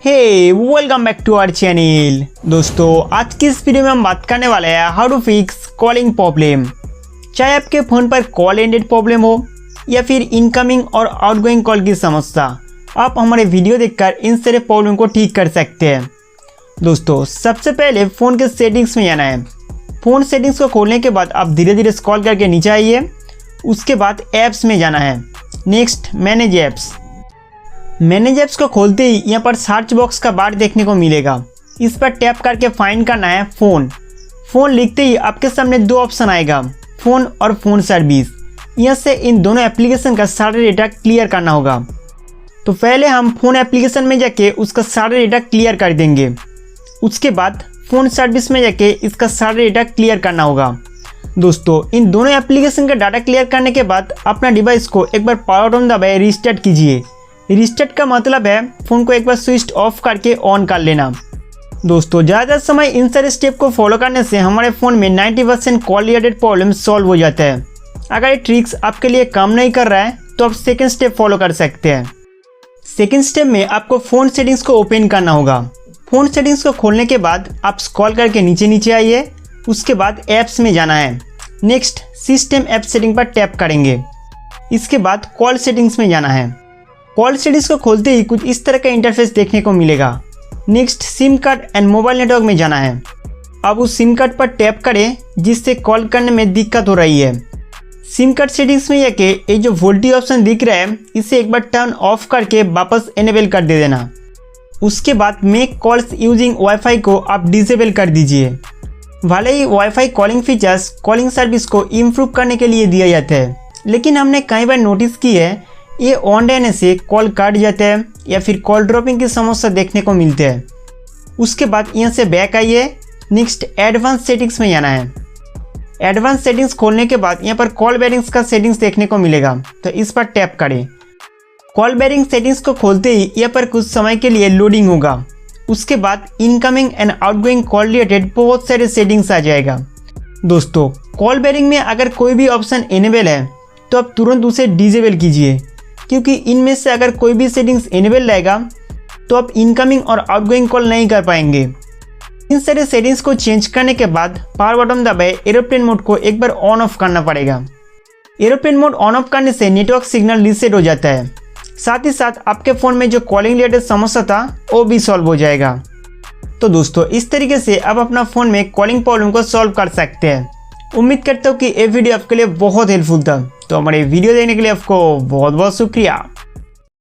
Hey welcome back to our channel. दोस्तों आज की इस वीडियो में हम बात करने वाले हैं how to fix calling problem. चाहे आपके फ़ोन पर कॉल एंडेड प्रॉब्लम हो या फिर इनकमिंग और आउटगोइंग कॉल की समस्या, आप हमारे वीडियो देखकर इन सारे प्रॉब्लम को ठीक कर सकते हैं। दोस्तों सबसे पहले फ़ोन के सेटिंग्स में जाना है। फ़ोन सेटिंग्स को खोलने के बाद आप धीरे धीरे स्क्रॉल करके नीचे आइए। उसके बाद ऐप्स में जाना है। Next manage apps. Manage apps को खोलते ही यहाँ पर सर्च बॉक्स का बार देखने को मिलेगा। इस पर टैप करके फाइंड करना है फ़ोन। फ़ोन लिखते ही आपके सामने दो ऑप्शन आएगा, फ़ोन और फ़ोन सर्विस। यहाँ से इन दोनों एप्लीकेशन का सारा डेटा क्लियर करना होगा। तो पहले हम फ़ोन एप्लीकेशन में जाके उसका सारा डेटा क्लियर कर देंगे। उसके बाद फ़ोन सर्विस में जाके इसका सारा डेटा क्लियर करना होगा। दोस्तों इन दोनों एप्लीकेशन का डाटा क्लियर करने के बाद अपना डिवाइस को एक बार पावर बटन दबाए रिस्टार्ट कीजिए। रिस्टार्ट का मतलब है फ़ोन को एक बार स्विच ऑफ करके ऑन कर लेना। दोस्तों ज़्यादा समय इन सारे स्टेप को फॉलो करने से हमारे फ़ोन में 90% कॉल रिलेटेड प्रॉब्लम सॉल्व हो जाता है। अगर ये ट्रिक्स आपके लिए काम नहीं कर रहा है तो आप सेकेंड स्टेप फॉलो कर सकते हैं। सेकेंड स्टेप में आपको फ़ोन सेटिंग्स को ओपन करना होगा। फ़ोन सेटिंग्स को खोलने के बाद आप स्क्रॉल करके नीचे आइए। उसके बाद ऐप्स में जाना है। नेक्स्ट सिस्टम ऐप सेटिंग पर टैप करेंगे। इसके बाद कॉल सेटिंग्स में जाना है। कॉल सेटिंग्स को खोलते ही कुछ इस तरह का इंटरफेस देखने को मिलेगा। Next SIM card and mobile network में जाना है। अब उस सिम कार्ड पर टैप करें जिससे कॉल करने में दिक्कत हो रही है। सिम कार्ड सेटिंग्स में जाके ये जो वोल्टी ऑप्शन दिख रहा है इसे एक बार टर्न ऑफ करके वापस इनेबल कर दे देना। उसके बाद मेक कॉल्स यूजिंग वाईफाई को आप डिसेबल कर दीजिए। भले ही WiFi calling features calling service को इम्प्रूव करने के लिए दिया जाता है, लेकिन हमने कई बार नोटिस की है ये ऑन रहने से कॉल कट जाता है या फिर कॉल ड्रॉपिंग की समस्या देखने को मिलती है। उसके बाद यहाँ से बैक आइए। नेक्स्ट एडवांस सेटिंग्स में जाना है। एडवांस सेटिंग्स खोलने के बाद यहाँ पर कॉल बेरिंग्स का सेटिंग्स देखने को मिलेगा, तो इस पर टैप करें। कॉल बेरिंग सेटिंग्स को खोलते ही यहाँ पर कुछ समय के लिए लोडिंग होगा। उसके बाद incoming and outgoing call related बहुत सारे सेटिंग्स आ जाएगा। दोस्तों कॉल बेरिंग में अगर कोई भी ऑप्शन इनेबल है तो आप तुरंत उसे डिसेबल कीजिए, क्योंकि इनमें से अगर कोई भी सेटिंग्स इनेबल रहेगा तो आप इनकमिंग और आउटगोइंग कॉल नहीं कर पाएंगे। इन सारे सेटिंग्स को चेंज करने के बाद पावर बटन दबाए एरोप्लेन मोड को एक बार ऑन ऑफ करना पड़ेगा। एरोप्लेन मोड ऑन ऑफ करने से नेटवर्क सिग्नल रीसेट हो जाता है। साथ ही साथ आपके फ़ोन में जो कॉलिंग रिलेटेड समस्या था वो भी सॉल्व हो जाएगा। तो दोस्तों इस तरीके से आप अपना फ़ोन में कॉलिंग प्रॉब्लम को सॉल्व कर सकते हैं। उम्मीद करता हूँ कि ये वीडियो आपके लिए बहुत हेल्पफुल था। तो हमारे वीडियो देखने के लिए आपको बहुत बहुत शुक्रिया।